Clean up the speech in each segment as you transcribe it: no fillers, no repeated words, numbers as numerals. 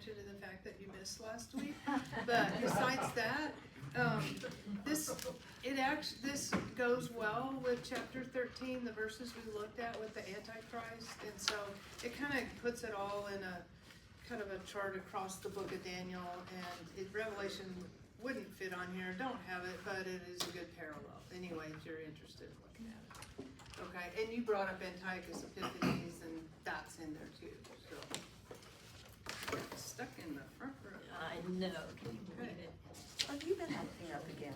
attention to the fact that you missed last week. But besides that, this goes well with chapter 13, the verses we looked at with the Antichrist, and so it kind of puts it all in a kind of a chart across the book of Daniel, and Revelation wouldn't fit on here. Don't have it, but it is a good parallel. Anyway, if you're interested in looking at it. Okay, and you brought up Antiochus Epiphanes, and that's in there too. So stuck in the front row. I know. Can you believe it? Oh, you've been acting up again.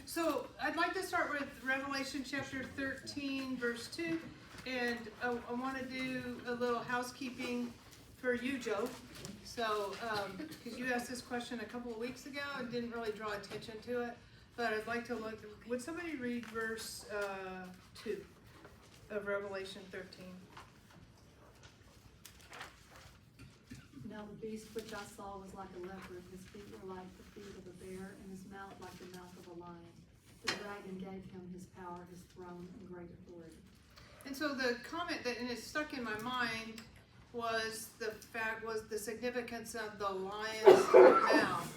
So I'd like to start with Revelation chapter 13, verse 2. And I want to do a little housekeeping for you, Joe. So, because you asked this question a couple of weeks ago and didn't really draw attention to it. But I'd like to look, would somebody read verse 2 of Revelation 13? Now the beast which I saw was like a leopard, his feet were like the feet of a bear, and his mouth like the mouth of a lion. The dragon gave him his power, his throne, and great authority. And so the comment that, and it stuck in my mind, was the significance of the lion's mouth.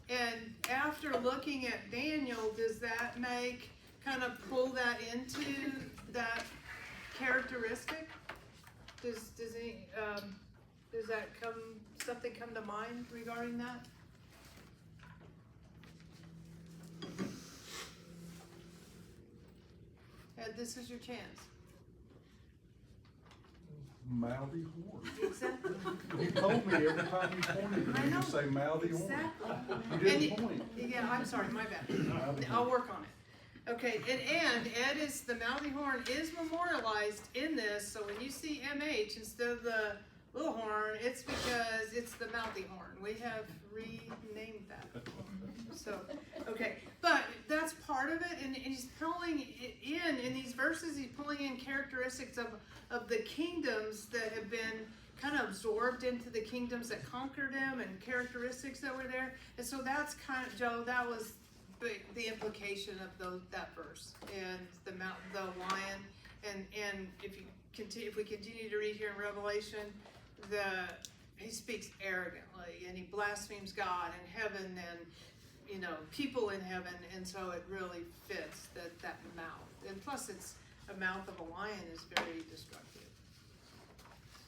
And after looking at Daniel, does that kind of pull that into that characteristic? Does that something come to mind regarding that? Ed, this is your chance. Mouthy horn. Exactly. You told me every time you pointed at me, you say mouthy horn. Exactly. You didn't point. Yeah, I'm sorry, my bad. I'll work on it. Okay, and Ed the mouthy horn is memorialized in this, so when you see MH instead of the little horn, it's because it's the mouthy horn. We have renamed that. So, okay, but that's part of it, and he's pulling it in these verses, he's pulling in characteristics of the kingdoms that have been kind of absorbed into the kingdoms that conquered them, and characteristics that were there. And so that's kind of, Joe, that was the implication of that verse, and the lion, and if we continue to read here in Revelation, he speaks arrogantly, and he blasphemes God and heaven, and people in heaven, and so it really fits that mouth. And plus, it's a mouth of a lion is very destructive.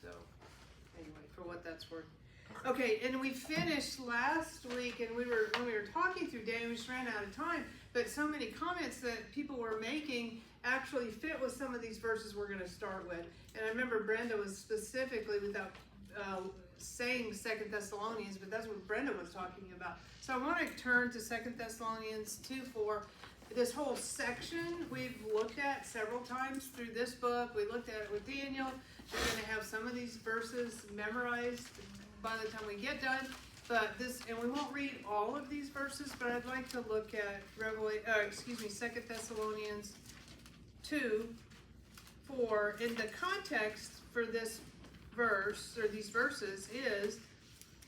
So, anyway, for what that's worth. Okay, and we finished last week, and when we were talking through Daniel, we just ran out of time, but so many comments that people were making actually fit with some of these verses we're going to start with. And I remember Brenda was specifically, without saying 2 Thessalonians, but that's what Brenda was talking about. So I want to turn to 2 Thessalonians 2:4. This whole section we've looked at several times through this book. We looked at it with Daniel. We're going to have some of these verses memorized by the time we get done. And we won't read all of these verses, but I'd like to look at 2 Thessalonians 2:4. In the context for this verse, or these verses, is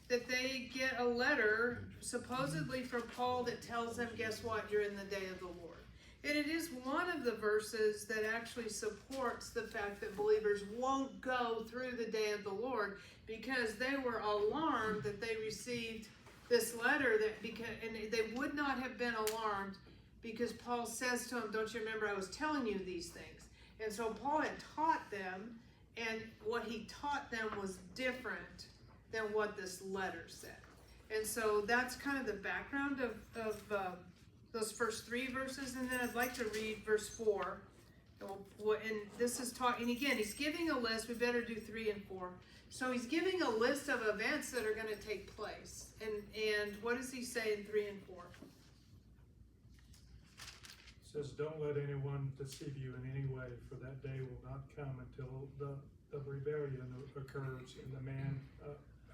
that they get a letter supposedly from Paul that tells them, guess what, you're in the day of the Lord. And it is one of the verses that actually supports the fact that believers won't go through the day of the Lord, because they were alarmed that they received this letter, and they would not have been alarmed because Paul says to them, don't you remember I was telling you these things? And so Paul had taught them, and what he taught them was different than what this letter said. And so that's kind of the background of those first three verses. And then I'd like to read verse 4. And this is talking, and again, he's giving a list. We better do 3 and 4. So he's giving a list of events that are going to take place. And what does he say in 3 and 4? It says, don't let anyone deceive you in any way, for that day will not come until the rebellion occurs, and the man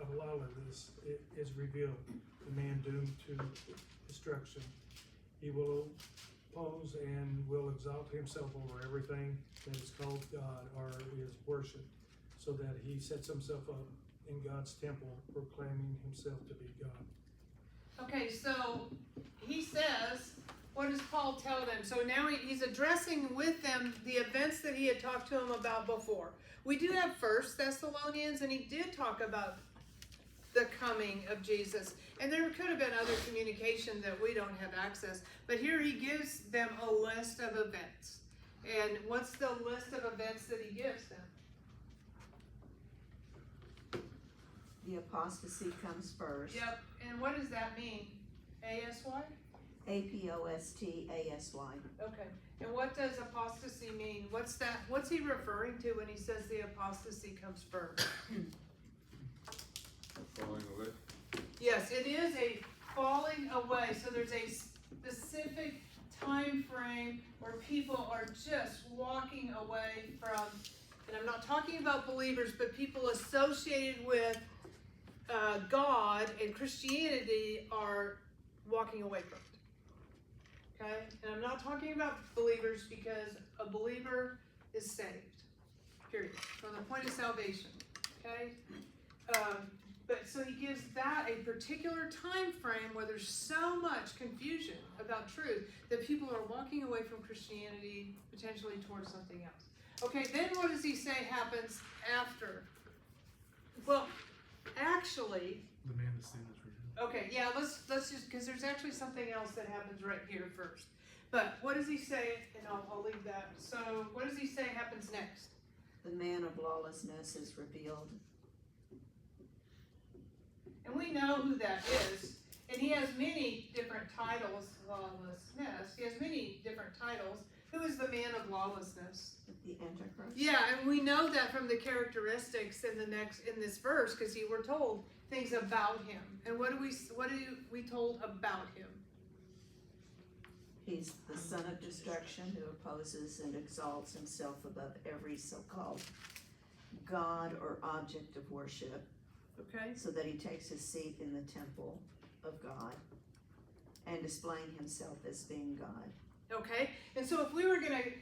of lawlessness is revealed, the man doomed to destruction. He will oppose and will exalt himself over everything that is called God or is worshipped, so that he sets himself up in God's temple, proclaiming himself to be God. Okay, so he says, what does Paul tell them? So now he's addressing with them the events that he had talked to them about before. We do have 1 Thessalonians, and he did talk about the coming of Jesus. And there could have been other communication that we don't have access, but here he gives them a list of events. And what's the list of events that he gives them? The apostasy comes first. Yep, and what does that mean? ASY? APOSTASY. Okay, and what does apostasy mean? What's he referring to when he says the apostasy comes first? Falling away. Yes, it is a falling away, so there's a specific time frame where people are just walking away from, and I'm not talking about believers, but people associated with God and Christianity are walking away from it. Okay? And I'm not talking about believers because a believer is saved. Period. From the point of salvation. Okay? But so he gives that a particular time frame where there's so much confusion about truth that people are walking away from Christianity potentially towards something else. Okay, then what does he say happens after? Well, actually, The man is sin is revealed. okay, yeah, let's just, because there's actually something else that happens right here first. But what does he say, and I'll leave that. So what does he say happens next? The man of lawlessness is revealed. And we know who that is. And he has many different titles, lawlessness. He has many different titles. Who is the man of lawlessness? The Antichrist. Yeah, and we know that from the characteristics in this verse, because we're told things about him. And what do we told about him? He's the son of destruction who opposes and exalts himself above every so-called God or object of worship, Okay. so that he takes his seat in the temple of God and displaying himself as being God. Okay. And so if we were going to,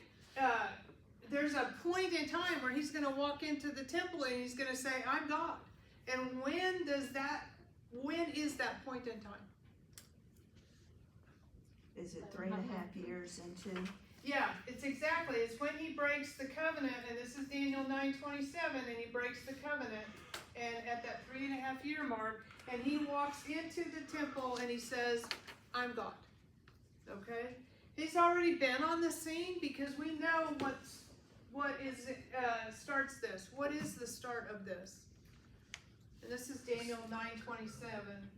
there's a point in time where he's going to walk into the temple and he's going to say, I'm God. And when is that point in time? Is it 3.5 years into? Yeah, it's when he breaks the covenant, and this is Daniel 9:27, and he breaks the covenant, and at that 3.5 year mark, and he walks into the temple and he says, I'm God. Okay? He's already been on the scene because we know starts this. What is the start of this? And this is Daniel 9:27.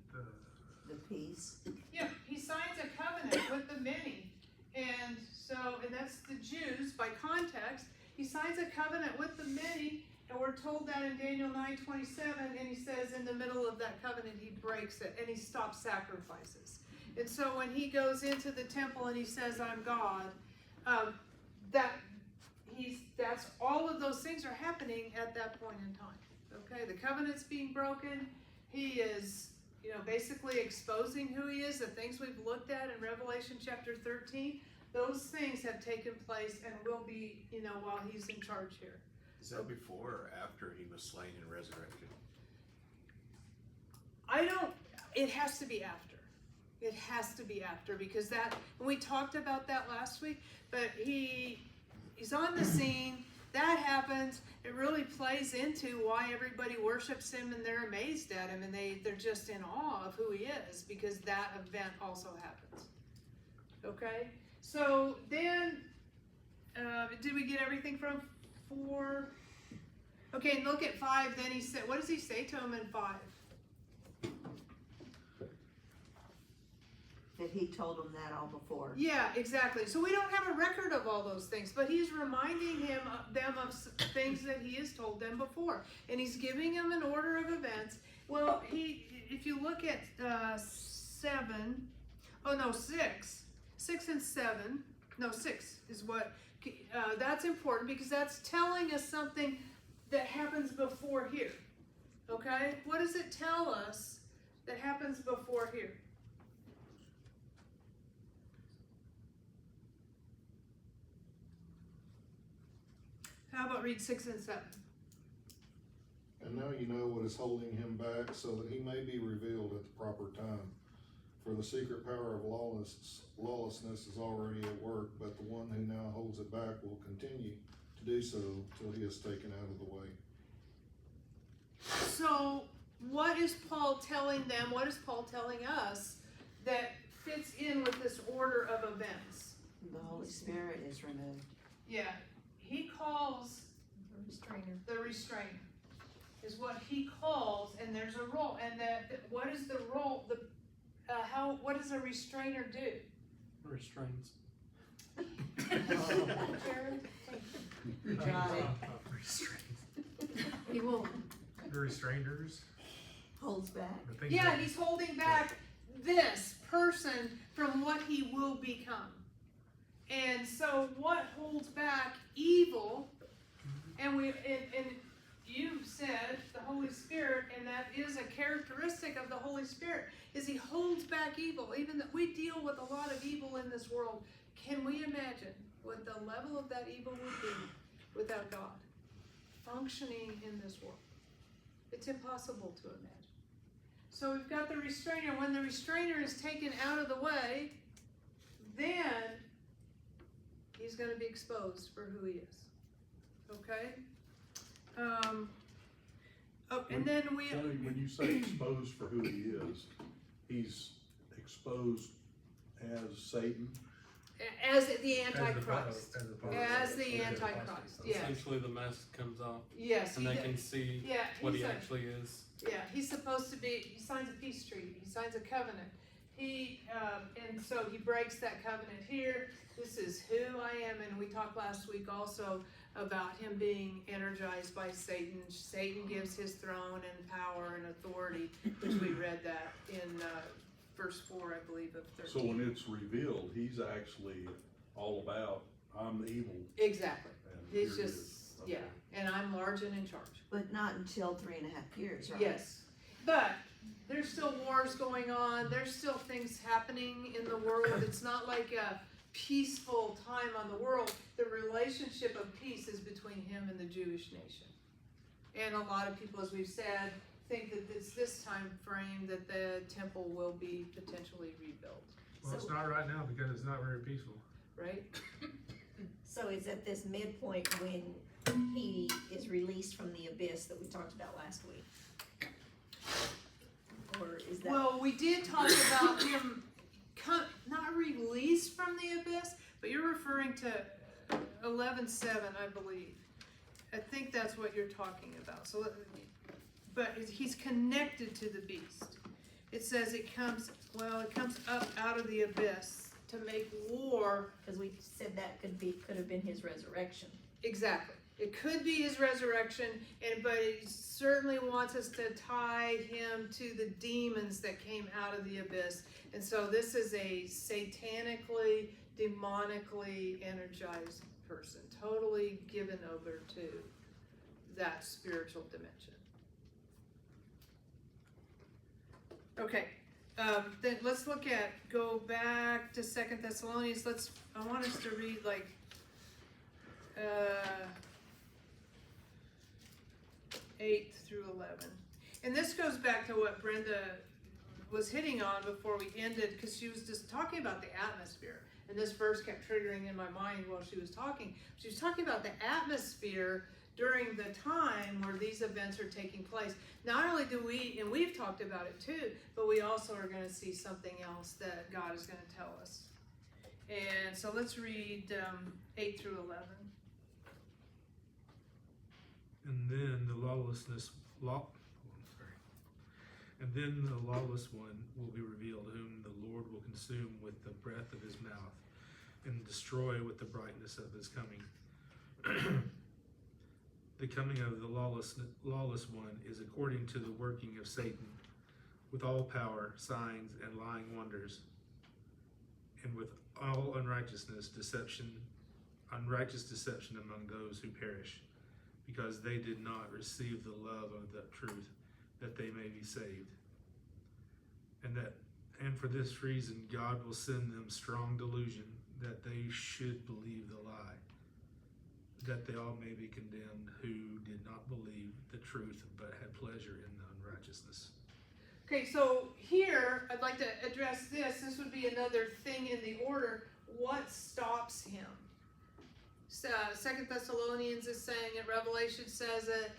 The peace. Yeah, he signs a covenant with the many. And that's the Jews by context. He signs a covenant with the many, and we're told that in Daniel 9:27, and he says in the middle of that covenant he breaks it and he stops sacrifices. And so when he goes into the temple and he says, I'm God, that's all of those things are happening at that point in time. Okay, the covenant's being broken. He is, basically exposing who he is, the things we've looked at in Revelation chapter 13. Those things have taken place and will be, while he's in charge here. Is that before or after he was slain and resurrected? It has to be after. It has to be after, because we talked about that last week, but he's on the scene. That happens. It really plays into why everybody worships him and they're amazed at him and they're just in awe of who he is, because that event also happens. Okay? So then, did we get everything from 4? Okay, and look at 5. Then he said, what does he say to him in 5? That he told them that all before. Yeah, exactly. So we don't have a record of all those things, but he's reminding them of things that he has told them before, and he's giving them an order of events. Well, if you look at 6 and 7. No, 6 is what. That's important because that's telling us something that happens before here. Okay, what does it tell us that happens before here? How about read 6 and 7? And now you know what is holding him back, so that he may be revealed at the proper time. For the secret power of lawlessness is already at work, but the one who now holds it back will continue to do so till he is taken out of the way. So what is Paul telling them? What is Paul telling us that fits in with this order of events? The Holy Spirit is removed. Yeah, he calls The restrainer. the restrainer is what he calls, and there's a role, and what is the role? What does a restrainer do? Restraints. Jared? You got it. Restraints. He will. The restrainers. Holds back. The things Yeah, that- he's holding back this person from what he will become. And so what holds back evil, and you said the Holy Spirit, and that is a characteristic of the Holy Spirit, is he holds back evil. Even that we deal with a lot of evil in this world. Can we imagine what the level of that evil would be without God functioning in this world? It's impossible to imagine. So we've got the restrainer. When the restrainer is taken out of the way, then he's going to be exposed for who he is. Okay? And then we... Johnny, when you say exposed for who he is, he's exposed as Satan. As the Antichrist. As the Okay. Antichrist, yes. Essentially, the mask comes off, Yes. and they he- can see yeah, what he's he a- actually is. Yeah, he's supposed to be, he signs a peace treaty, he signs a covenant. And so he breaks that covenant here. This is who I am, and we talked last week also about him being energized by Satan. Satan gives his throne and power and authority, which we read that in verse 4, I believe, of 13. So when it's revealed, he's actually all about, I'm the evil. Exactly. And It's here it just, is. yeah, Okay. and I'm large and in charge. But not until 3.5 years, right? Yes, but there's still wars going on, there's still things happening in the world. It's not like a peaceful time on the world. The relationship of peace is between him and the Jewish nation. And a lot of people, as we've said, think that it's this time frame that the temple will be potentially rebuilt, Well, it's not right now because it's not very peaceful. right? So it's at this midpoint when he is released from the abyss that we talked about last week? Or is that? Well, we did talk about him not released from the abyss, but you're referring to 11:7, I believe. I think that's what you're talking about. So, but he's connected to the beast. It says it comes up out of the abyss to make war. Because we said that could have been his resurrection. Exactly. It could be his resurrection, but it certainly wants us to tie him to the demons that came out of the abyss. And so this is a satanically, demonically energized person, totally given over to that spiritual dimension. Okay, then let's go back to 2 Thessalonians. I want us to read 8 through 11. And this goes back to what Brenda was hitting on before we ended, because she was just talking about the atmosphere. And this verse kept triggering in my mind while she was talking. She was talking about the atmosphere during the time where these events are taking place. Not only do we, and we've talked about it too, but we also are going to see something else that God is going to tell us. And so let's read 8 through 11. And then the lawless one will be revealed, whom the Lord will consume with the breath of his mouth, and destroy with the brightness of his coming. The coming of the lawless one is according to the working of Satan, with all power, signs, and lying wonders, and with all unrighteous deception among those who perish, because they did not receive the love of the truth, that they may be saved. And for this reason God will send them strong delusion, that they should believe the lie, that they all may be condemned who did not believe the truth, but had pleasure in the unrighteousness. Okay, so here I'd like to address this. This would be another thing in the order. What stops him? 2 Thessalonians is saying it. Revelation says it.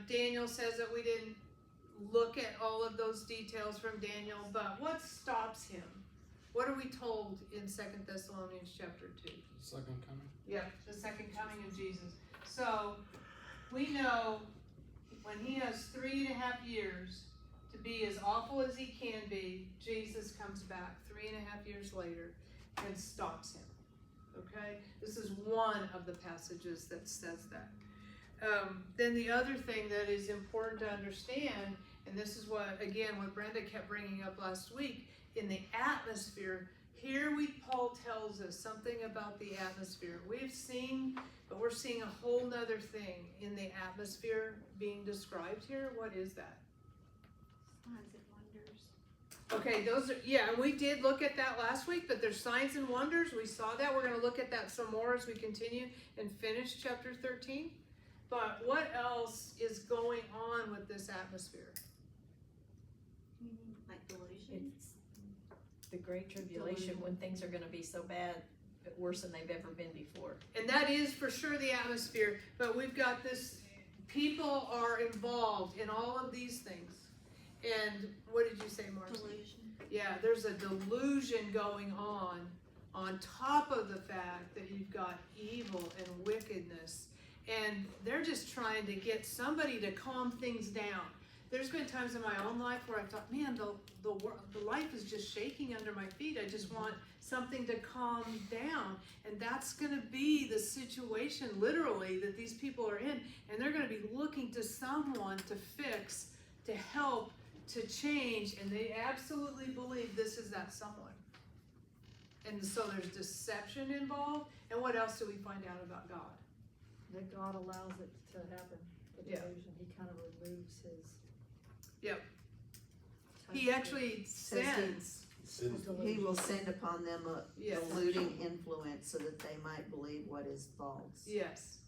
Daniel says that we didn't look at all of those details from Daniel, but what stops him? What are we told in 2 Thessalonians chapter 2? Second coming. Yep, the second coming of Jesus. So, we know when he has 3.5 years to be as awful as he can be, Jesus comes back 3.5 years later and stops him. Okay? This is one of the passages that says that. Then the other thing that is important to understand, and this is what Brenda kept bringing up last week, in the atmosphere, here Paul tells us something about the atmosphere. We've seen, but we're seeing a whole nother thing in the atmosphere being described here. What is that? Signs and wonders. Okay, those are, and we did look at that last week, but there's signs and wonders. We saw that. We're going to look at that some more as we continue and finish chapter 13. But what else is going on with this atmosphere? Like delusion. It's the great tribulation when things are gonna be so bad, worse than they've ever been before. And that is for sure the atmosphere, but we've got this, people are involved in all of these things. And what did you say, Marcy? Delusion. Yeah, there's a delusion going on top of the fact that you've got evil and wickedness. And they're just trying to get somebody to calm things down. There's been times in my own life where I thought, man, the life is just shaking under my feet. I just want something to calm down. And that's going to be the situation, literally, that these people are in. And they're going to be looking to someone to fix, to help, to change. And they absolutely believe this is that someone. And so there's deception involved. And what else do we find out about God? That God allows it to happen, the Yeah. delusion. He kind of removes his. Yep. type He of- actually sends. He will send upon them a Yes. deluding influence so that they might believe what is false. Yes.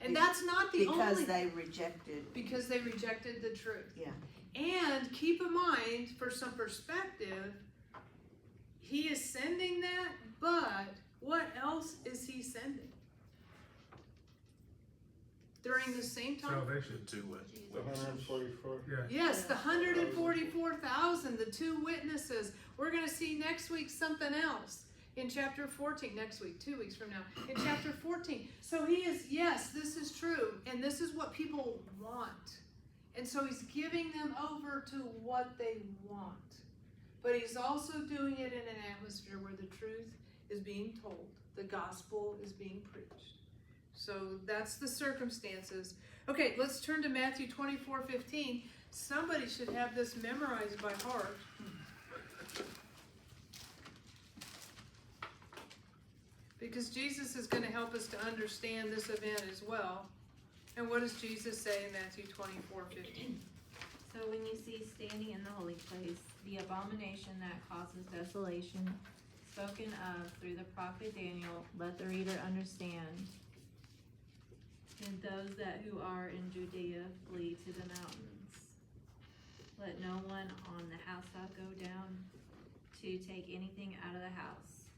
And that's not the Because only, they rejected, because they rejected the truth. yeah. And keep in mind, for some perspective, he is sending that, but what else is he sending? During the same time? Salvation. The two The 144. Yeah. Yes, the 144,000, the two witnesses. We're going to see next week something else in chapter 14. Next week, 2 weeks from now, in chapter 14. So he is, yes, this is true. And this is what people want. And so he's giving them over to what they want. But he's also doing it in an atmosphere where the truth is being told. The gospel is being preached. So that's the circumstances. Okay, let's turn to Matthew 24:15. Somebody should have this memorized by heart. Because Jesus is going to help us to understand this event as well. And what does Jesus say in Matthew 24:15? So when you see standing in the holy place the abomination that causes desolation, spoken of through the prophet Daniel, let the reader understand. And those who are in Judea flee to the mountains. Let no one on the housetop go down to take anything out of the house.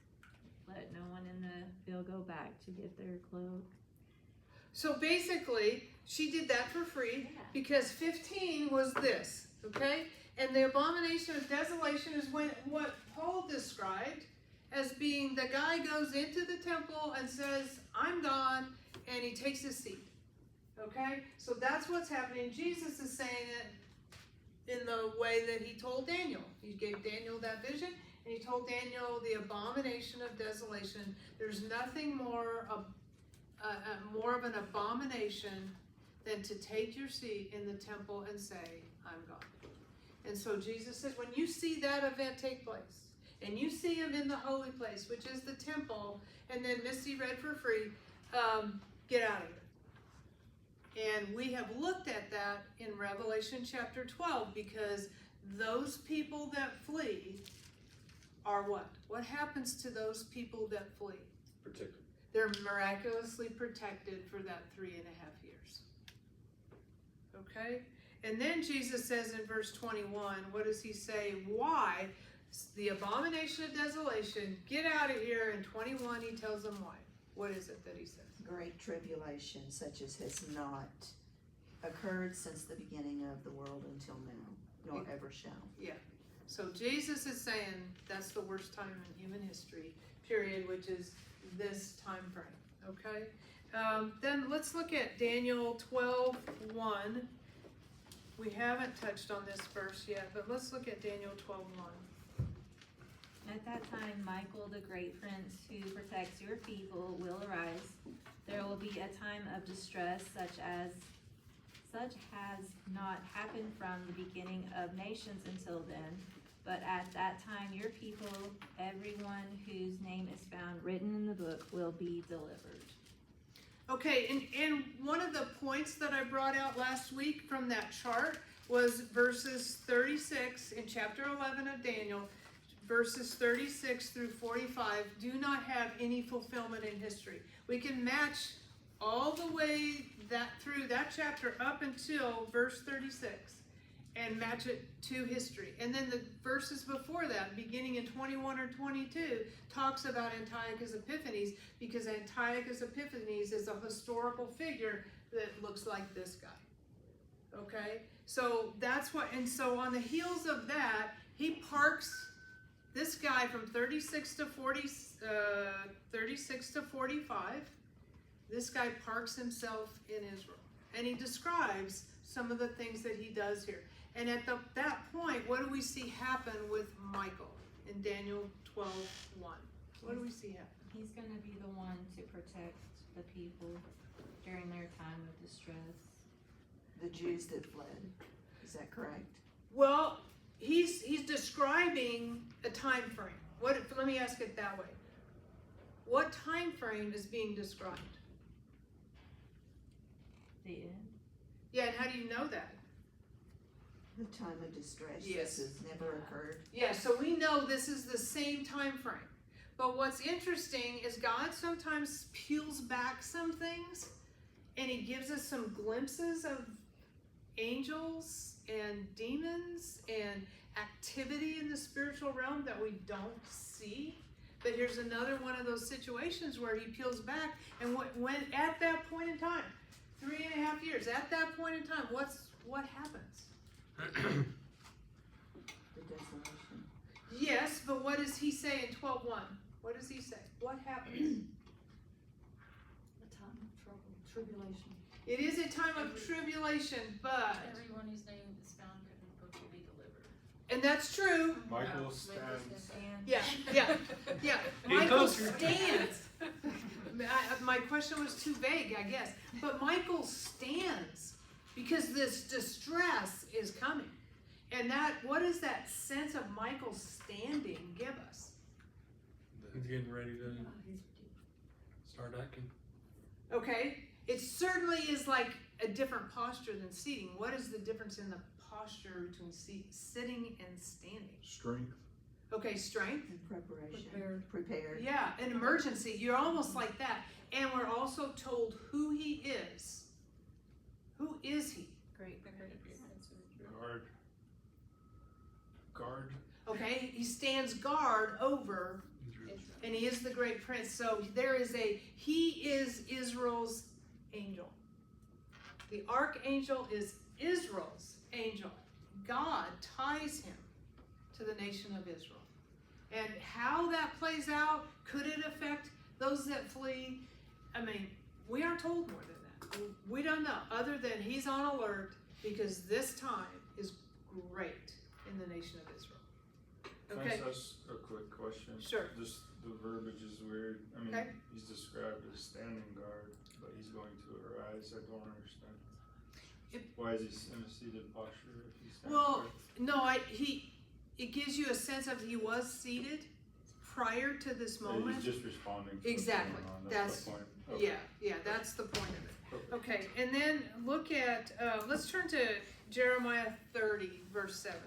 Let no one in the field go back to get their cloak. So basically, she did that for free because 15 was this, okay? And the abomination of desolation is what Paul described as being the guy goes into the temple and says, I'm God, and he takes his seat, okay? So that's what's happening. Jesus is saying it in the way that he told Daniel. He gave Daniel that vision, and he told Daniel the abomination of desolation. There's nothing more of an abomination than to take your seat in the temple and say, I'm God. And so Jesus says, when you see that event take place, and you see him in the holy place, which is the temple, and then Misty read for free, get out of here. And we have looked at that in Revelation chapter 12, because those people that flee are what? What happens to those people that flee? Protected. They're miraculously protected for that 3.5 years. Okay? And then Jesus says in verse 21, what does he say? Why? The abomination of desolation, get out of here. In 21, he tells them why. What is it that he says? Great tribulation such as has not occurred since the beginning of the world until now, nor ever shall. So Jesus is saying that's the worst time in human history, period, which is this time frame, okay? Then let's look at Daniel 12:1. We haven't touched on this verse yet, but let's look at Daniel 12:1. At that time, Michael, the great prince who protects your people, will arise. There will be a time of distress such has not happened from the beginning of nations until then. But at that time, your people, everyone whose name is found written in the book, will be delivered. Okay, and one of the points that I brought out last week from that chart was verses 36 in chapter 11 of Daniel, verses 36 through 45 do not have any fulfillment in history. We can match all the way through that chapter up until verse 36 and match it to history. And then the verses before that, beginning in 21 or 22, talks about Antiochus Epiphanes, because Antiochus Epiphanes is a historical figure that looks like this guy. Okay? So that's what, and so on the heels of that, he parks this guy from 36 to 45. This guy parks himself in Israel. And he describes some of the things that he does here. And at that point, what do we see happen with Michael in Daniel 12:1? What do we see happen? He's going to be the one to protect the people during their time of distress. The Jews that fled, is that correct? Well, he's describing a time frame. Let me ask it that way. What time frame is being described? The end. Yeah, and how do you know that? The time of distress. Yes. This has never occurred. Yeah, so we know this is the same time frame. But what's interesting is God sometimes peels back some things and he gives us some glimpses of angels and demons and activity in the spiritual realm that we don't see. But here's another one of those situations where he peels back, and when at that point in time, 3.5 years, at that point in time, what happens? The desolation. Yes, but what does he say in 12:1? What does he say? What happens? A time of trouble, tribulation. It is a time of tribulation, but, Everyone whose name is found written in the book will be delivered. and that's true. Michael stands. Yeah. Get Michael closer. stands. My question was too vague, I guess. But Michael stands because this distress is coming. And what does that sense of Michael standing give us? He's getting ready to start acting. Okay? It certainly is like a different posture than seating. What is the difference in the posture between sitting and standing? Strength. Okay, strength. And preparation. Prepared. Yeah, an emergency. You're almost like that. And we're also told who he is. Who is he? Great. Guard. Okay, he stands guard over, and he is the great prince. So he is Israel's angel. The archangel is Israel's angel. God ties him to the nation of Israel. And how that plays out, could it affect those that flee? I mean, we aren't told more than that. We don't know, other than he's on alert because this time is great in the nation of Israel. Okay, Can I ask a quick question? Sure. Just the verbiage is weird. I mean, Okay. he's described as standing guard, but he's going to arise. I don't understand. Why is he in a seated posture if he's standing well, guard? no, it gives you a sense of he was seated prior to this moment. He's just responding to Exactly. what's going on. That's- the point. Okay. Yeah, that's the point of it. Okay. Okay, and then look at, let's turn to Jeremiah 30, verse 7.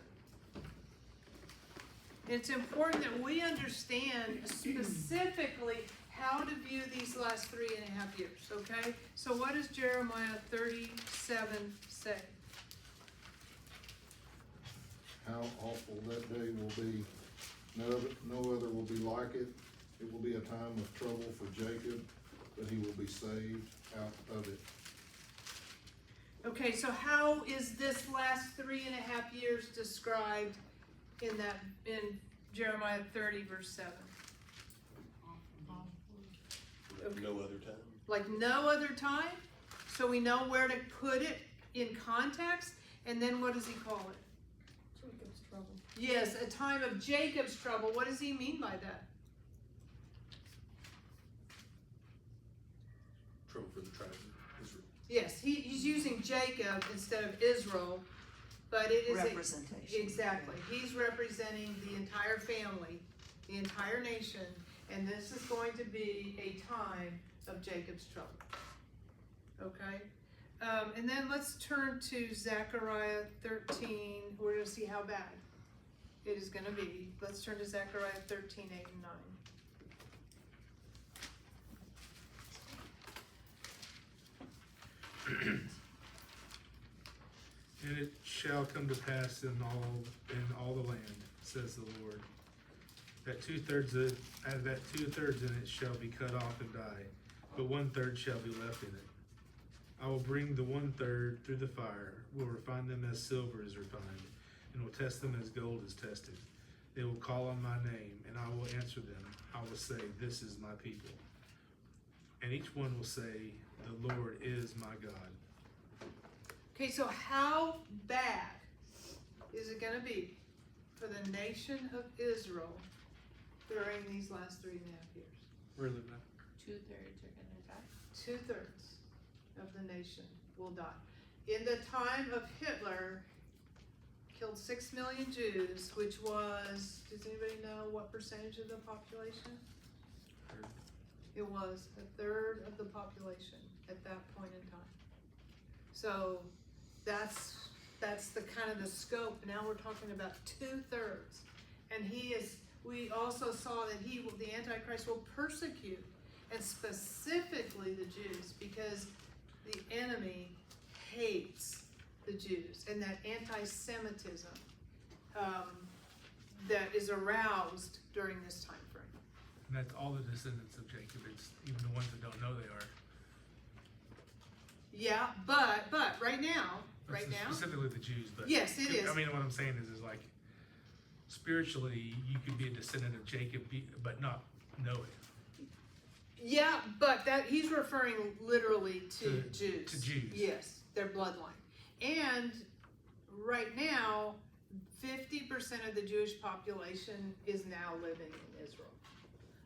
It's important that we understand specifically how to view these last 3.5 years, okay? So what does Jeremiah 37 say? How awful that day will be. No other will be like it. It will be a time of trouble for Jacob, but he will be saved out of it. Okay, so how is this last 3.5 years described in Jeremiah 30 verse 7? No other time. Like no other time? So we know where to put it in context, and then what does he call it? Jacob's trouble. Yes, a time of Jacob's trouble. What does he mean by that? Trouble for the tribes of Israel. Yes, he's using Jacob instead of Israel, but it is Representation. exactly. He's representing the entire family, the entire nation, and this is going to be a time of Jacob's trouble. Okay? And then let's turn to Zechariah 13. We're going to see how bad it is going to be. Let's turn to Zechariah 13, 8 and 9. And it shall come to pass in all the land, says the Lord, that two thirds in it shall be cut off and die, but 1/3 shall be left in it. I will bring the 1/3 through the fire, will refine them as silver is refined, and will test them as gold is tested. They will call on my name, and I will answer them. I will say, this is my people. And each one will say, the Lord is my God. Okay, so how bad is it going to be for the nation of Israel during these last 3.5 years? Really bad. 2/3 are gonna die. 2/3 of the nation will die. In the time of Hitler, killed 6 million Jews, which was, does anybody know what percentage of the population? It was 1/3 of the population at that point in time. So that's the kind of the scope. Now we're talking about 2/3. And we also saw that the Antichrist will persecute, and specifically the Jews, because the enemy hates the Jews, and that anti-Semitism that is aroused during this time frame. And that's all the descendants of Jacob. It's even the ones that don't know they are. Yeah, but right now, Specifically the Jews, but. yes, it is. I mean, what I'm saying is like, spiritually, you could be a descendant of Jacob, but not know it. Yeah, but that he's referring literally to Jews. To Jews. Yes, their bloodline. And right now, 50% of the Jewish population is now living in Israel.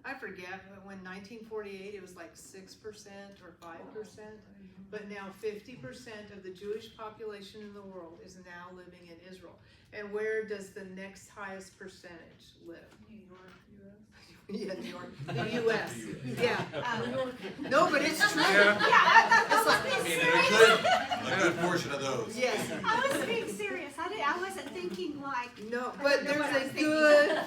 I forget, but when 1948 it was like 6% or 5%, but now 50% of the Jewish population in the world is now living in Israel. And where does the next highest percentage live? New York, U.S. Yeah, New York, the U.S. Yeah. No, but it's true. A good portion of those. Yes. I was being serious. I wasn't thinking like. No, I but don't know what I was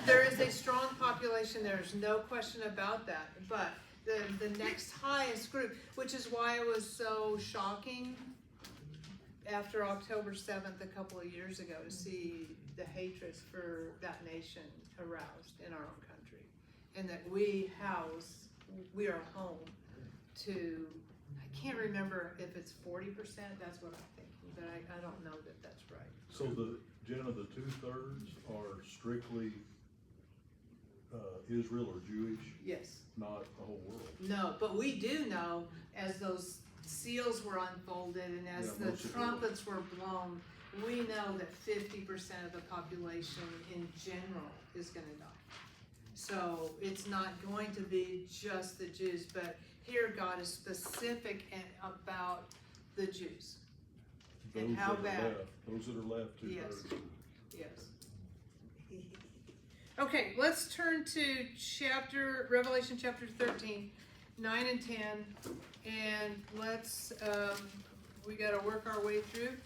there is a strong population. There's no question about that. But the next highest group, which is why it was so shocking after October 7th a couple of years ago to see the hatred for that nation aroused in our own country, and that we are home to, I can't remember if it's 40%, that's what I'm thinking, but I don't know that that's right. So Jenna, the 2/3 are strictly Israel or Jewish, Yes. not the whole world. No, but we do know as those seals were unfolded and as Yeah, the most of the trumpets were blown, we know that 50% of the population in general is going to die. So it's not going to be just the Jews, but here God is specific about the Jews. And how bad. Those that are left, 2/3. Yes. Yes. Okay, let's turn to Revelation chapter 13, 9 and 10, and let's, we gotta work our way through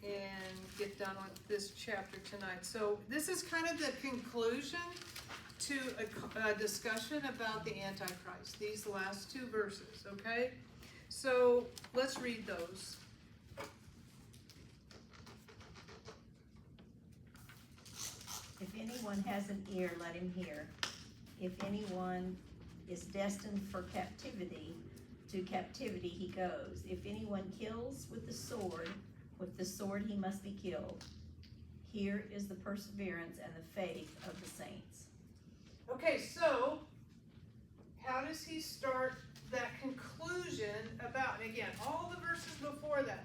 and get done with this chapter tonight. So this is kind of the conclusion to a discussion about the Antichrist, these last 2 verses, okay? So let's read those. If anyone has an ear, let him hear. If anyone is destined for captivity, to captivity he goes. If anyone kills with the sword he must be killed. Here is the perseverance and the faith of the saints. Okay, so how does he start that conclusion about, and again, all the verses before that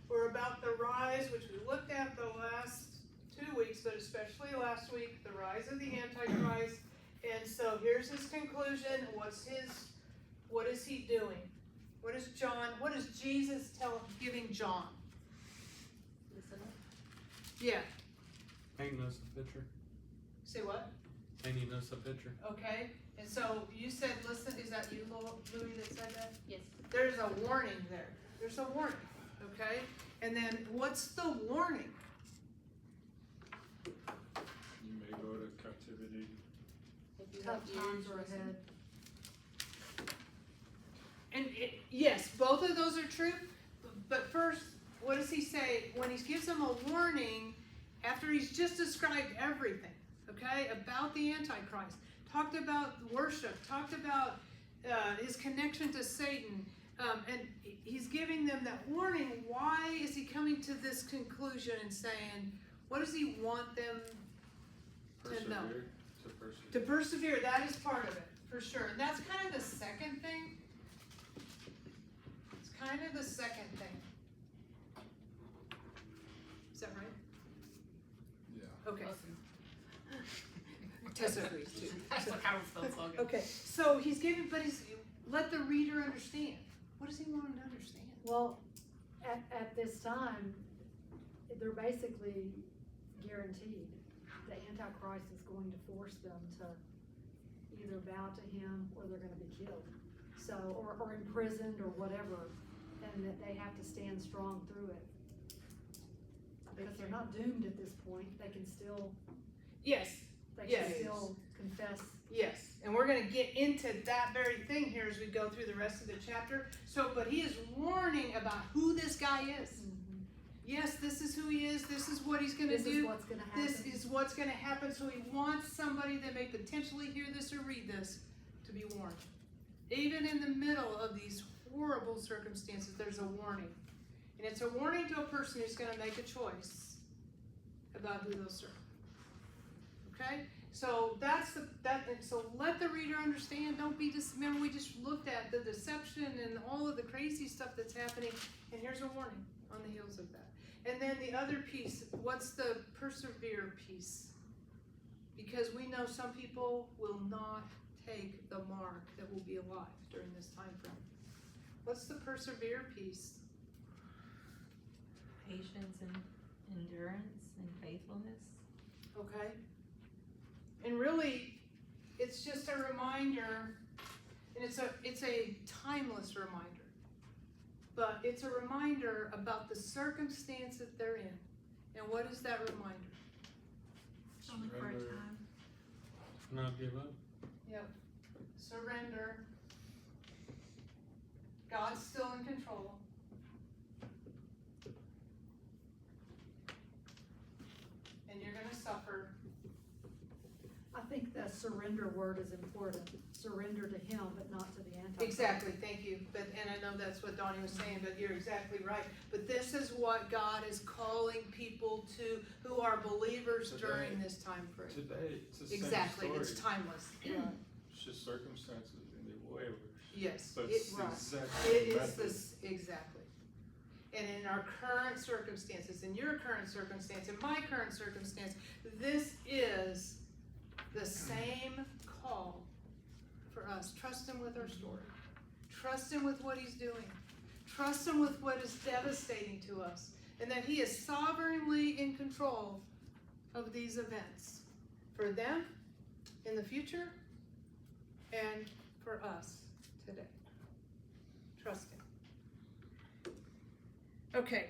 were about the rise, which we looked at the last 2 weeks, but especially last week, the rise of the Antichrist. And so here's his conclusion. What is he doing? What is Jesus giving John? Listen up. Yeah, Painting us a picture. say what? Painting us a picture. Okay, and so you said, listen, is that you, Louis, that said that? Yes. There's a warning there. There's a warning, okay? And then what's the warning? You may go to captivity. If you Tough have times ears, are listen. ahead. And yes, both of those are true, but first, what does he say when he gives them a warning after he's just described everything, okay, about the Antichrist, talked about worship, talked about his connection to Satan, and he's giving them that warning. Why is he coming to this conclusion and saying, what does he want them to know? To persevere, that is part of it, for sure. And that's kind of the second thing. It's kind of the second thing. Is that right? Yeah. Okay. Tessa agrees too. That's what Howard spelled slogan. Okay, so he's giving, but he's, let the reader understand. What does he want him to understand? Well, at this time, they're basically guaranteed the Antichrist is going to force them to either bow to him or they're gonna be killed. So, or imprisoned or whatever, and that they have to stand strong through it. Because they're not doomed at this point, they can still, Yes, they Yes. can still confess. yes, and we're gonna get into that very thing here as we go through the rest of the chapter. So, but he is warning about who this guy is. Yes, this is who he is, this is what he's gonna This do. is what's gonna happen. This is what's gonna happen, so he wants somebody that may potentially hear this or read this to be warned. Even in the middle of these horrible circumstances, there's a warning. And it's a warning to a person who's gonna make a choice about who they'll serve. Okay? So so let the reader understand, don't be remember we just looked at the deception and all of the crazy stuff that's happening, and here's a warning on the heels of that. And then the other piece, what's the persevere piece? Because we know some people will not take the mark that will be alive during this time frame. What's the persevere piece? Patience and endurance and faithfulness. Okay? And really, it's just a reminder, and it's a timeless reminder. But it's a reminder about the circumstance that they're in. And what is that reminder? Only for a Surrender. time. Not give up. Yep. Surrender. God's still in control. And you're gonna suffer. I think the surrender word is important. Surrender to him, but not to the Antichrist. Exactly, thank you. And I know that's what Donnie was saying, but you're exactly right. But this is what God is calling people to who are believers Today. during this time frame. Today, it's the same Exactly, story. it's timeless. It's just circumstances and they way worse. Yes, But it, it's the right. exact It same is method. this, exactly. And in our current circumstances, in your current circumstance, in my current circumstance, this is the same call for us. Trust him with our story. Trust him with what he's doing. Trust him with what is devastating to us. And that he is sovereignly in control of these events. For them, in the future, and for us today. Trust him. Okay,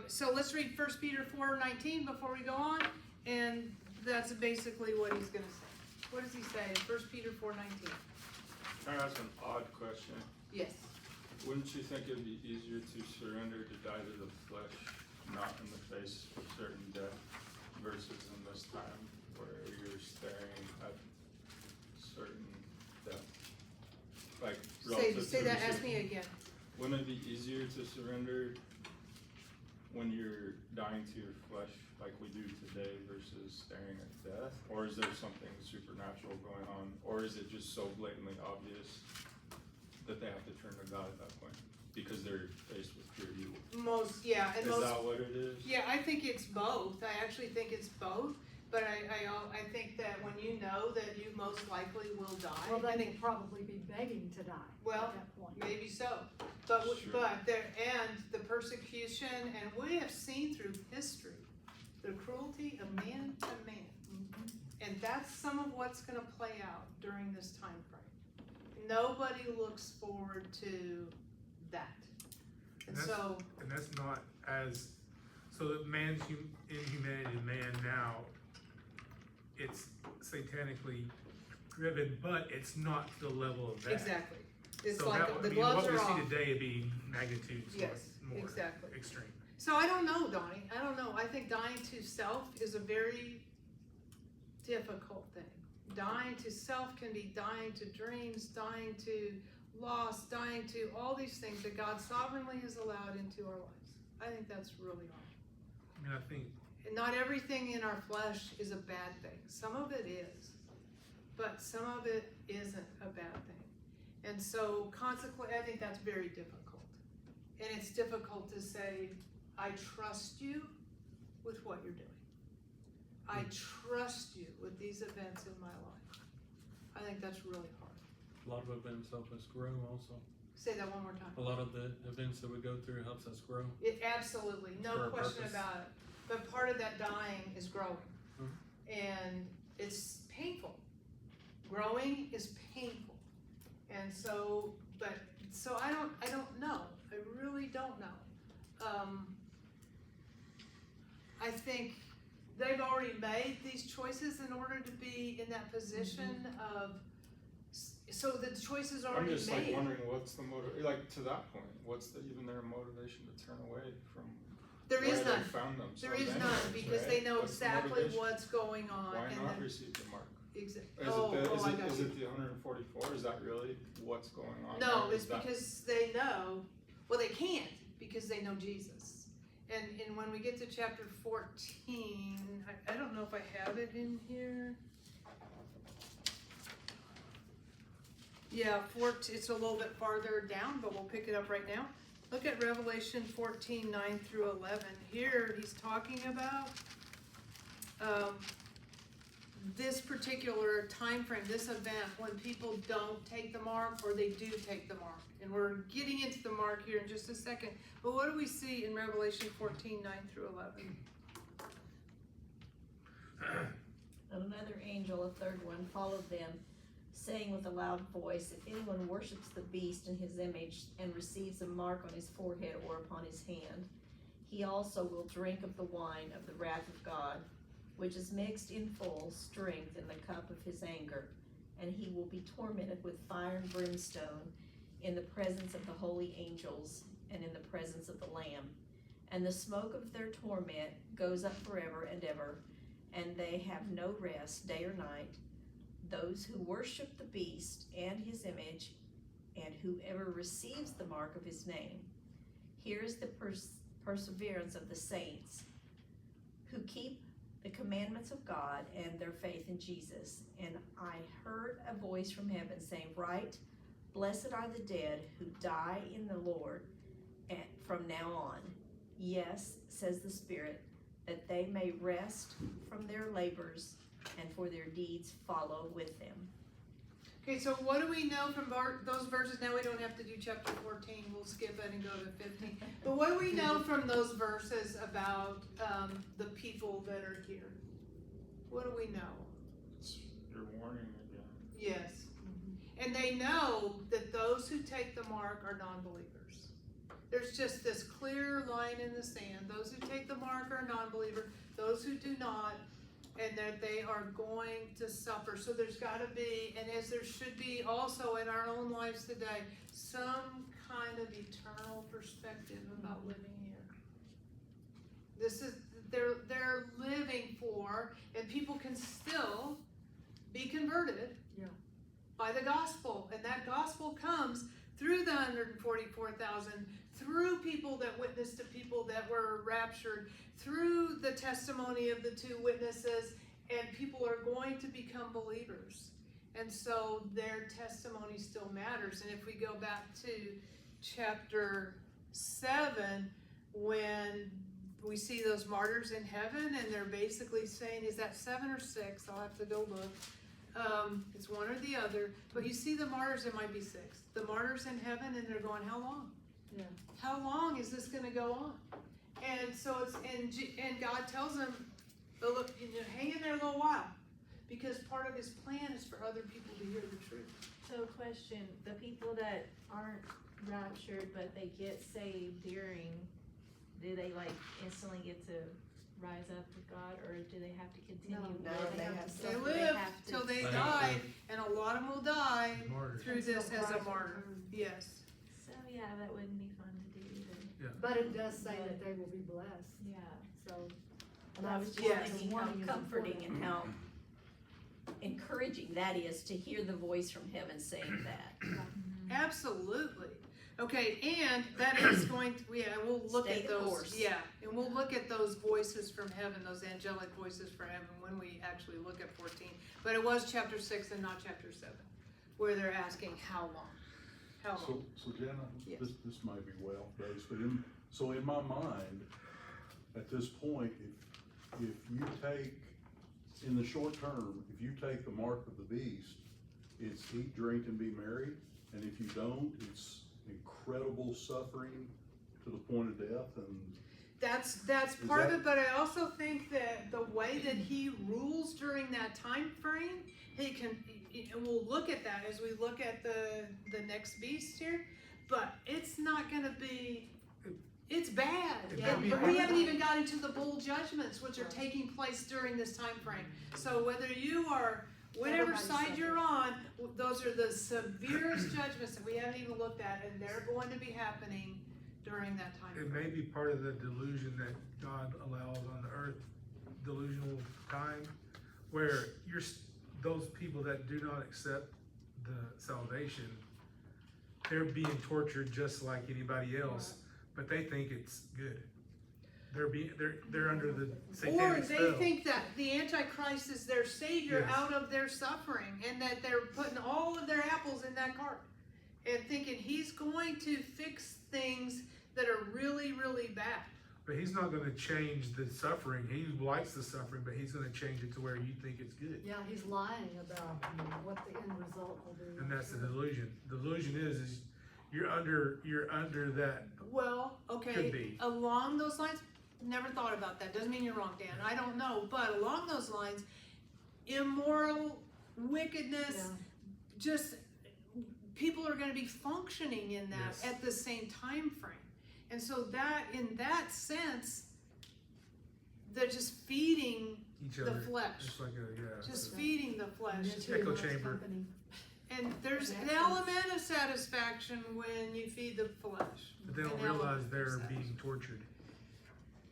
so let's read 1 Peter 4:19 before we go on, and that's basically what he's gonna say. What does he say in 1 Peter 4:19? Can I ask an odd question? Yes. Wouldn't you think it'd be easier to surrender to die to the flesh, not in the face of certain death, versus in this time where you're staring at certain death? Like, Say that, ask me again. Wouldn't it be easier to surrender when you're dying to your flesh like we do today versus staring at death? Or is there something supernatural going on? Or is it just so blatantly obvious that they have to turn to God at that point because they're faced with pure evil? And Is that what it is? Yeah, I think it's both. I actually think it's both. But I think that when you know that you most likely will die. Well, they will probably be begging to die Well, at that point. maybe so. But Sure. the persecution, and we have seen through history the cruelty of man to man, and that's some of what's going to play out during this time frame. Nobody looks forward to that, and so And that's not as, so that man's inhumanity to man now, it's satanically driven, but it's not to the level of that. exactly. It's So like that, the I mean, gloves what we are off. see today would be magnitudes Yes, more exactly. extreme. So I don't know, Donnie. I don't know. I think dying to self is a very difficult thing. Dying to self can be dying to dreams, dying to loss, dying to all these things that God sovereignly has allowed into our lives. I think that's really hard. I mean, I think, And not everything in our flesh is a bad thing. Some of it is, but some of it isn't a bad thing. And so consequently, I think that's very difficult. And it's difficult to say, I trust you with what you're doing. I trust you with these events in my life. I think that's really hard. A lot of events help us grow also. Say that one more time. A lot of the events that we go through helps us grow. It absolutely, For no a question purpose. about it. But part of that dying is growing. Mhm. And it's painful. Growing is painful. And so, I don't know. I really don't know. I think they've already made these choices in order to be in that position of, so the choices are I'm already just made. like wondering what's the like to that point, what's even their motivation to turn away from There where is they none. found themselves There is anyways, none, because right? they know What's the exactly motivation? what's going on. Why and not then- receive the mark? Exactly. Is I got is you. it the 144? Is that really what's going on? No, there? it's Is that- because they know, well, they can't, because they know Jesus. And when we get to chapter 14, I don't know if I have it in here. Yeah, it's a little bit farther down, but we'll pick it up right now. Look at Revelation 14, 9 through 11. Here, he's talking about this particular time frame, this event, when people don't take the mark or they do take the mark. And we're getting into the mark here in just a second. But what do we see in Revelation 14, 9 through 11? And another angel, a third one, followed them, saying with a loud voice, if anyone worships the beast in his image and receives a mark on his forehead or upon his hand, he also will drink of the wine of the wrath of God, which is mixed in full strength in the cup of his anger, and he will be tormented with fire and brimstone in the presence of the holy angels and in the presence of the Lamb. And the smoke of their torment goes up forever and ever, and they have no rest day or night, those who worship the beast and his image, and whoever receives the mark of his name. Here is the perseverance of the saints, who keep the commandments of God and their faith in Jesus. And I heard a voice from heaven saying, write, blessed are the dead who die in the Lord and from now on. Yes, says the Spirit, that they may rest from their labors and for their deeds follow with them. Okay, so what do we know from those verses? Now we don't have to do chapter 14. We'll skip it and go to 15. But what do we know from those verses about the people that are here? What do we know? It's your warning again. Yes. And they know that those who take the mark are non-believers. There's just this clear line in the sand. Those who take the mark are non-believer. Those who do not, and that they are going to suffer. So there's got to be, and as there should be also in our own lives today, some kind of eternal perspective about living here. This is, they're living for, and people can still be converted. Yeah. by the gospel, and that gospel comes through the 144,000, through people that witnessed to people that were raptured, through the testimony of the two witnesses, and people are going to become believers. And so their testimony still matters. And if we go back to chapter 7, when we see those martyrs in heaven, and they're basically saying, is that 7 or 6? I'll have to go look. It's one or the other. But you see the martyrs, it might be 6. The martyrs in heaven, and they're going, how long? Yeah. How long is this going to go on? And so it's, and God tells them, oh, look, hang in there a little while. Because part of his plan is for other people to hear the truth. So question, the people that aren't raptured but they get saved during, do they like instantly get to rise up to God, or do they have to continue? No, they have to They suffer? live have to- till they They die, have and a lot of them will die Martyrs. through this Until as a Christ martyr. returns. Yes. So yeah, that wouldn't be fun to do either. But it does say that they will be blessed, Yeah. so. And I was just Yes. thinking how comforting and how encouraging that is to hear the voice from heaven saying that. Absolutely. Okay, and that is going to, yeah, we'll look Stay at the those, course. yeah, and we'll look at those voices from heaven, those angelic voices from heaven when we actually look at 14. But it was chapter 6 and not chapter 7, where they're asking how long? How long? So Jenna, Yes. this might be well based, but in my mind, at this point, if you take, in the short term, if you take the mark of the beast, it's eat, drink, and be merry, and if you don't, it's incredible suffering to the point of death, and That's part of it, but I also think that the way that he rules during that time frame, he can, and we'll look at that as we look at the next beast here, but it's not gonna be, it's bad. It And may be we haven't hard. even got into the bowl judgments, which are taking place during this time frame. So whether you are, whatever Everybody's side you're on, those are the severest judgments that we haven't even looked at, and they're going to be happening during that time It frame. may be part of the delusion that God allows on the earth, delusional time, where those people that do not accept the salvation, they're being tortured just like anybody else, but they think it's good. They're under the Or satanic they spell. think that the Antichrist is their savior Yes. out of their suffering, and that they're putting all of their apples in that cart, and thinking he's going to fix things that are really, really bad. But he's not gonna change the suffering. He likes the suffering, but he's gonna change it to where you think it's good. Yeah, he's lying about what the end result will be. And that's the delusion. Delusion is you're under that. Well, Could okay, be. along those lines, never thought about that. Doesn't mean you're wrong, Dan. I don't know, but along those lines, immoral wickedness, Yeah. just people are going to be functioning in that Yes. at the same time frame, and so that, in that sense, they're just feeding Each the other. flesh, It's like just Yeah. feeding the flesh. And too Echo much chamber. company. And there's an That's- element of satisfaction when you feed the flesh. But they don't An realize element of they're satisfaction. being tortured.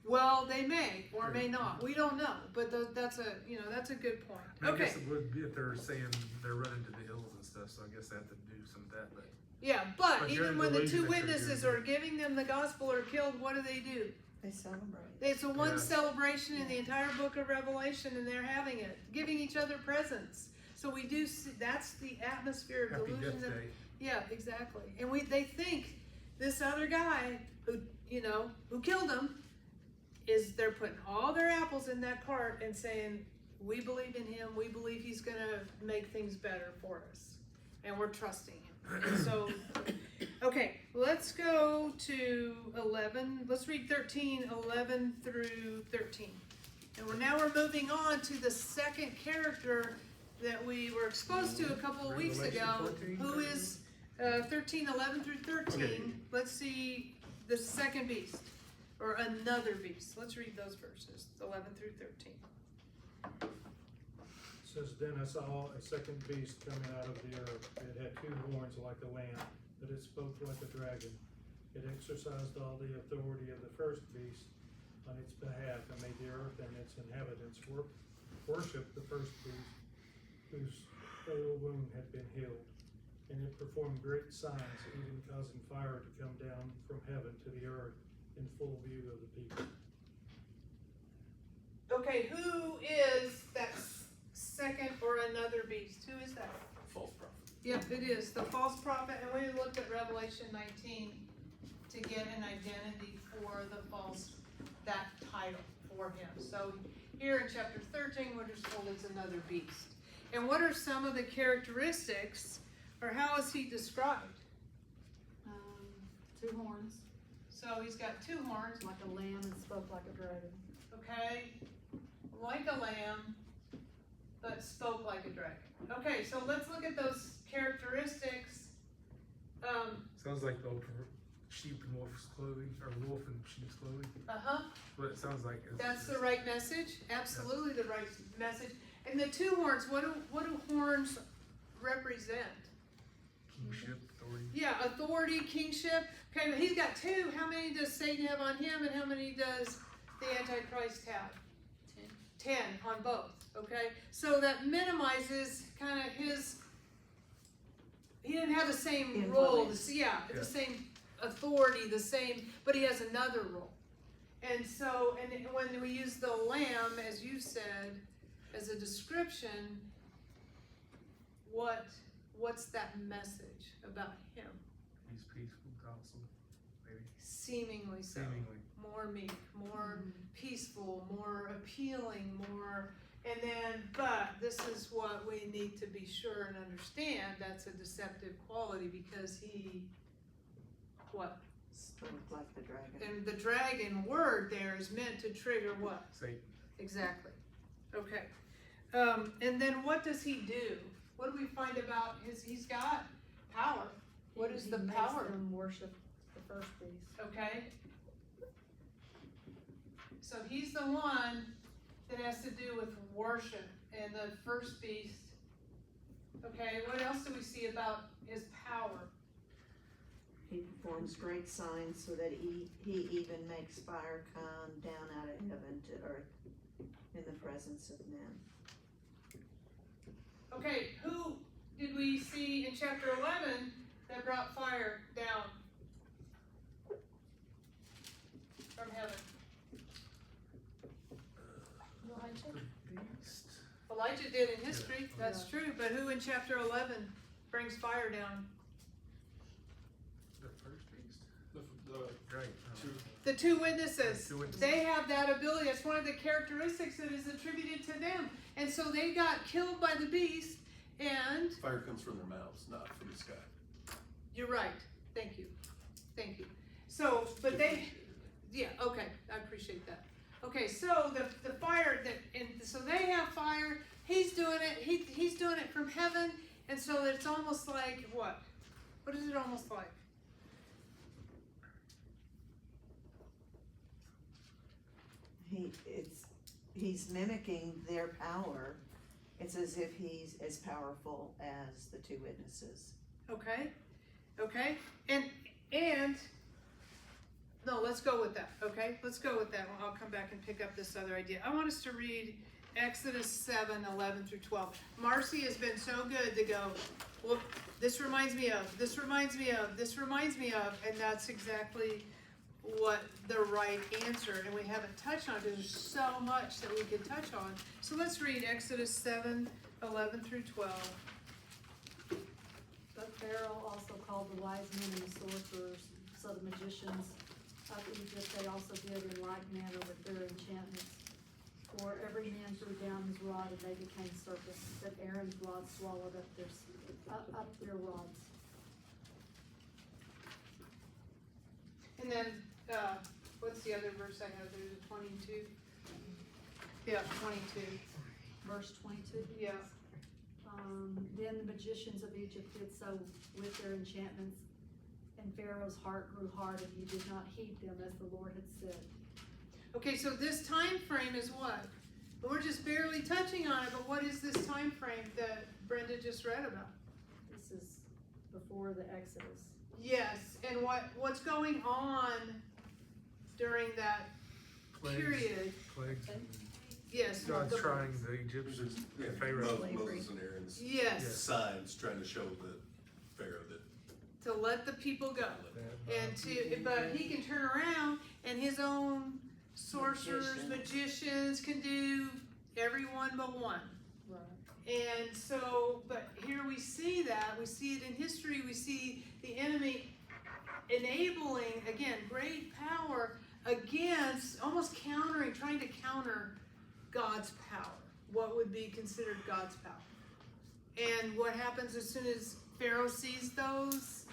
Well, they may or may not. We don't know, but that's a good point. I mean, I Okay, guess it would be if they're saying they're running to the hills and stuff, so I guess they have to do some of that, but. yeah, but But you're even in when the delusion two that you're witnesses doing are giving them the gospel or killed, what do? They celebrate. It's a one Yeah. celebration in the entire book of Revelation, and they're having it, giving each other presents. So we do see, that's the atmosphere of Happy delusion. Death That, Day. yeah, exactly. And they think this other guy who killed him they're putting all their apples in that cart and saying, we believe in him, we believe he's gonna make things better for us, and we're trusting him. And so, okay, let's go to 11, let's read 13, 11 through 13. And we're moving on to the second character that we were exposed to a couple of weeks Revelation ago, 14? who is 13, 11 through 13. Okay. Let's see the second beast, or another beast. Let's read those verses, 11 through 13. It says, then I saw a second beast coming out of the earth. It had 2 horns like a lamb, but it spoke like a dragon. It exercised all the authority of the first beast on its behalf, and made the earth and its inhabitants worship the first beast, whose fatal wound had been healed. And it performed great signs, even causing fire to come down from heaven to the earth in full view of the people. Okay, who is that second or another beast? Who is that? False prophet. Yep, it is, the false prophet, and we looked at Revelation 19 to get an identity for the false, that title for him. So here in chapter 13, we're just told it's another beast. And what are some of the characteristics, or how is he described? 2 horns, So he's got 2 horns, like a lamb, and spoke like a dragon. okay, like a lamb, but spoke like a dragon. Okay, so let's look at those characteristics. Sounds like the old sheep in wolf's clothing, or wolf in sheep's clothing. Uh-huh. What it sounds like. That's the right message, absolutely the right message. And the 2 horns, what do horns represent? Kingship, authority. Yeah, authority, kingship. Okay, but he's got 2. How many does Satan have on him, and how many does the Antichrist have? 10 on both, okay? So that minimizes kind of his, he didn't have the same role, Influence. the same authority, the same, but he has another role. And so, and when we use the lamb, as you said, as a description, what's that message about him? He's peaceful, docile, maybe. Seemingly so. Seemingly. More meek, more peaceful, more appealing, more, and then, but this is what we need to be sure and understand, that's a deceptive quality because he, what? Spoke like the dragon. And the dragon word there is meant to trigger what? Satan. Exactly. Okay. And then what does he do? What do we find about he's got power. What is the power? Makes them worship the first beast. Okay. So he's the one that has to do with worship and the first beast. Okay, what else do we see about his power? He performs great signs so that he even makes fire come down out of heaven to earth in the presence of men. Okay, who did we see in chapter 11 that brought fire down from heaven? Beast. Elijah did in history, that's true, but who in chapter 11 brings fire down? The first beast. The Right. The 2 witnesses. 2 witnesses. They have that ability. That's one of the characteristics that is attributed to them. And so they got killed by the beast, and Fire comes from their mouths, not from the sky. you're right. Thank you. Thank you. So, but they, yeah, okay, I appreciate that. Okay, so the fire that, and so they have fire. He's doing it. He's doing it from heaven, and so it's almost like what? What is it almost like? He's mimicking their power. It's as if he's as powerful as the 2 witnesses. Okay, okay, and no, let's go with that. Okay, let's go with that. I'll come back and pick up this other idea. I want us to read Exodus 7:11 through 12. Marcy has been so good to go, well, this reminds me of, this reminds me of, this reminds me of, and that's exactly what the right answer, and we haven't touched on it because there's so much that we could touch on. So let's read Exodus 7:11 through 12. But Pharaoh also called the wise men and the sorcerers, so the magicians of Egypt they also did in like manner with their enchantments. For every man threw down his rod and they became serpents, but Aaron's rod swallowed up their rods. And then, what's the other verse I have? There's a 22. Yeah, 22. Verse 22. Yeah. Then the magicians of Egypt did so with their enchantments, and Pharaoh's heart grew hard, and he did not heed them as the Lord had said. Okay, so this time frame is what? We're just barely touching on it, but what is this time frame that Brenda just read about? This is before the Exodus. Yes, and what's going on during that Plagues. period? Plagues. Yes, Yes, God's the trying books. the Egyptians, Yeah, Pharaoh. Moses and Aaron's Yes, signs trying to show the Pharaoh that. to let the people go. And but he can turn around and his own sorcerers, magicians can do every one but one. Right. And so, but here we see that, we see it in history, we see the enemy enabling, again, great power against, almost countering, trying to counter God's power, what would be considered God's power. And what happens as soon as Pharaoh sees those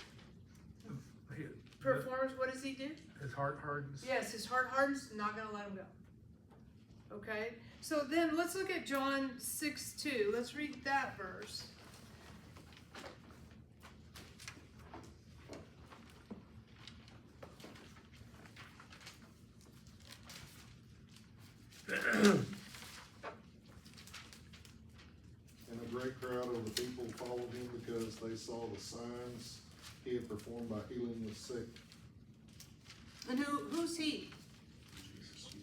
performers, what does he do? His heart hardens. Yes, his heart hardens, not gonna let him go. Okay? So then let's look at John 6:2. Let's read that verse. And a great crowd of the people followed him because they saw the signs he had performed by healing the sick. And who's he?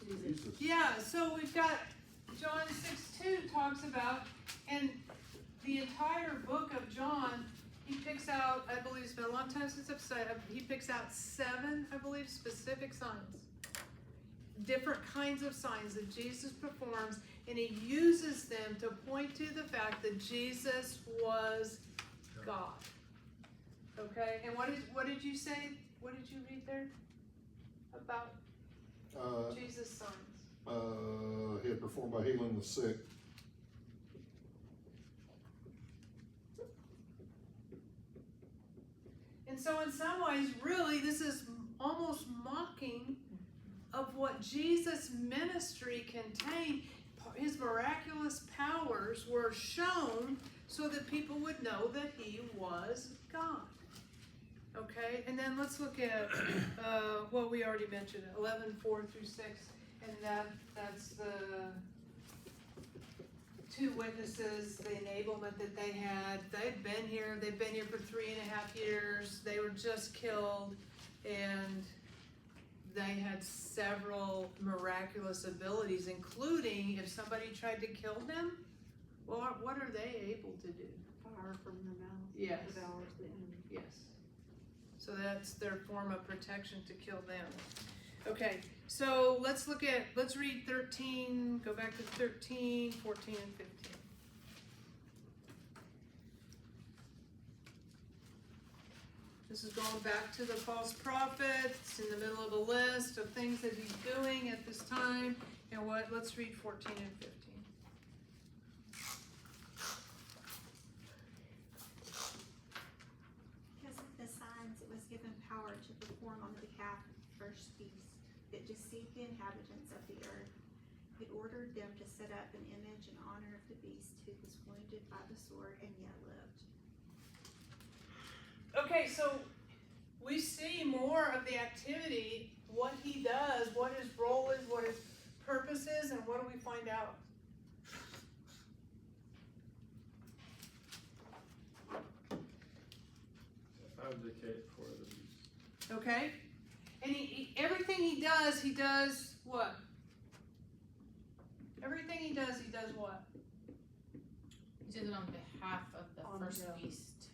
Jesus. Yeah, so we've got John 6:2 talks about, and the entire book of John, he picks out, I believe it's been a long time since I've studied, he picks out 7, I believe, specific signs. Different kinds of signs that Jesus performs, and he uses them to point to the fact that Jesus was God. Okay, and what did you say? What did you read there about Jesus' signs? He had performed by healing the sick. And so in some ways, really, this is almost mocking of what Jesus' ministry contained. His miraculous powers were shown so that people would know that he was God. Okay, and then let's look at what we already mentioned, 11:4-6, and that's the 2 witnesses, the enablement that they had. They've been here for 3.5 years. They were just killed, and they had several miraculous abilities, including if somebody tried to kill them, well, what are they able to do? Fire from the mouth Yes. devours the enemy. Yes. So that's their form of protection to kill them. Okay, so let's read 13, go back to 13, 14, and 15. This is going back to the false prophet. It's in the middle of a list of things that he's doing at this time. And let's read 14 and 15. Because of the signs it was given power to perform on the behalf of the first beast that deceived the inhabitants of the earth. It ordered them to set up an image in honor of the beast who was wounded by the sword and yet lived. Okay, so we see more of the activity, what he does, what his role is, what his purpose is, and what do we find out? Advocate for the beast. Okay? And everything he does what? Everything he does what? He did it on behalf of the On first behalf. beast,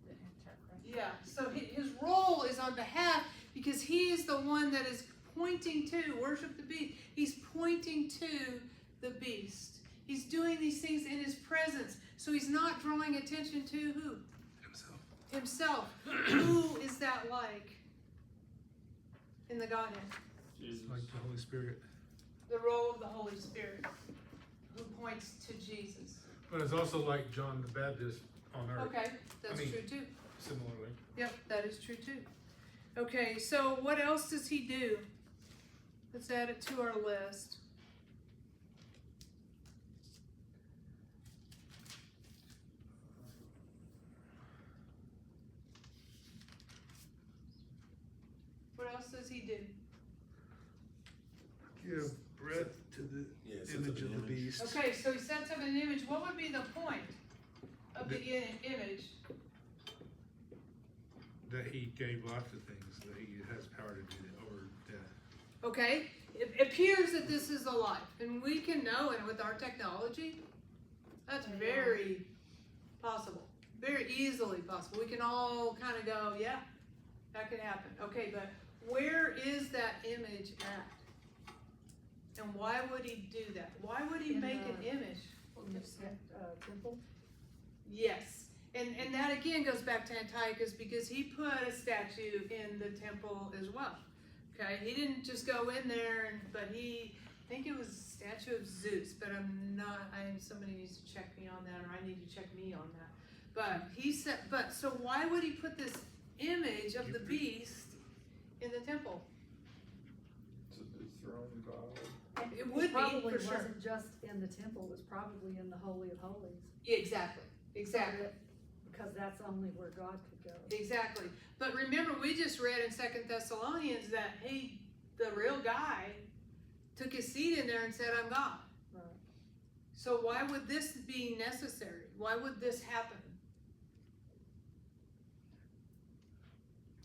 the Antichrist. Yeah, so his role is on behalf, because he is the one that is pointing to, worship the beast. He's pointing to the beast. He's doing these things in his presence. So he's not drawing attention to who? Himself. Who is that like in the Godhead? Jesus. Like the Holy Spirit. The role of the Holy Spirit, who points to Jesus. But it's also like John the Baptist on earth. Okay, that's I mean, true too. Similarly. Yep, that is true too. Okay, so what else does he do? Let's add it to our list. What else does he do? Give breath to the image of the beast. Okay, so he sets up an image. What would be the point of the image? That he gave life to things, that he has power to do that over death. Okay, it appears that this is alive, and we can know, and with our technology, that's very possible, very easily possible. We can all kind of go, yeah, that could happen. Okay, but where is that image at? And why would he do that? Why would he In make the- an image? In the temple? Yes, and that again goes back to Antiochus, because he put a statue in the temple as well. Okay, he didn't just go in there, but I think it was a statue of Zeus, but somebody needs to check me on that, or I need to check me on that. But he said, so why would he put this image of the beast in the temple? To dethrone God. And It would be, probably for sure. wasn't just in the temple, it was probably in the Holy of Holies. Yeah, exactly. Because that's only where God could go. Exactly. But remember, we just read in 2 Thessalonians that, hey, the real guy took his seat in there and said, I'm God. Right. So why would this be necessary? Why would this happen?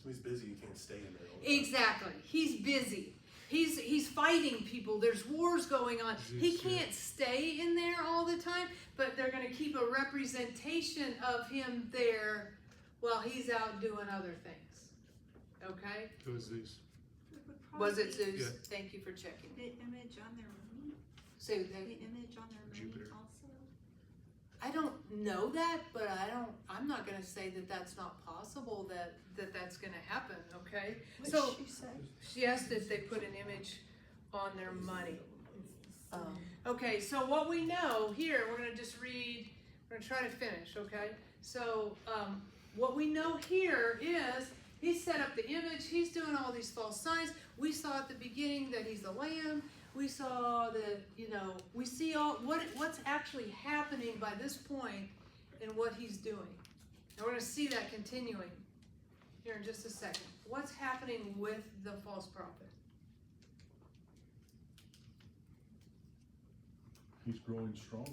He's busy, you can't stay in there all the time. Exactly. He's busy. He's fighting people. There's wars going on. He can't stay in there all the time, but they're going to keep a representation of him there while he's out doing other things. Okay? It was Zeus. Was it Zeus? Yeah. Thank you for checking. The image on their money, So the image on their money Jupiter. also. I don't know that, but I'm not going to say that that's not possible, that's going to happen, okay? What So did she say? she asked if they put an image on their money. Oh. Okay, so what we know here, we're going to just read, we're going to try to finish, okay? So what we know here is he set up the image, he's doing all these false signs. We saw at the beginning that he's the lamb. We saw that, we see what's actually happening by this point in what he's doing. And we're going to see that continuing here in just a second. What's happening with the false prophet? He's growing stronger.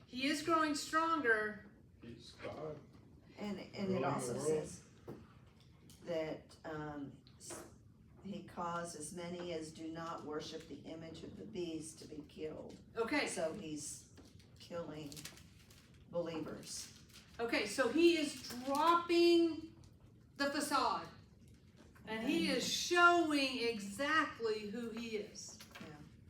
He is growing stronger. He's God. And Ruling it the also world. says that, he caused as many as do not worship the image of the beast to be killed. Okay, So he's killing believers. okay, so he is dropping the facade. And he is showing exactly who he is.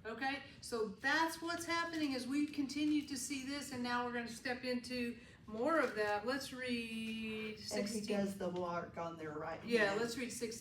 Yeah. Okay, so that's what's happening as we continue to see this, and now we're going to step into more of that. Let's read 16. And he does the mark on their right hand. Yeah, let's read 16.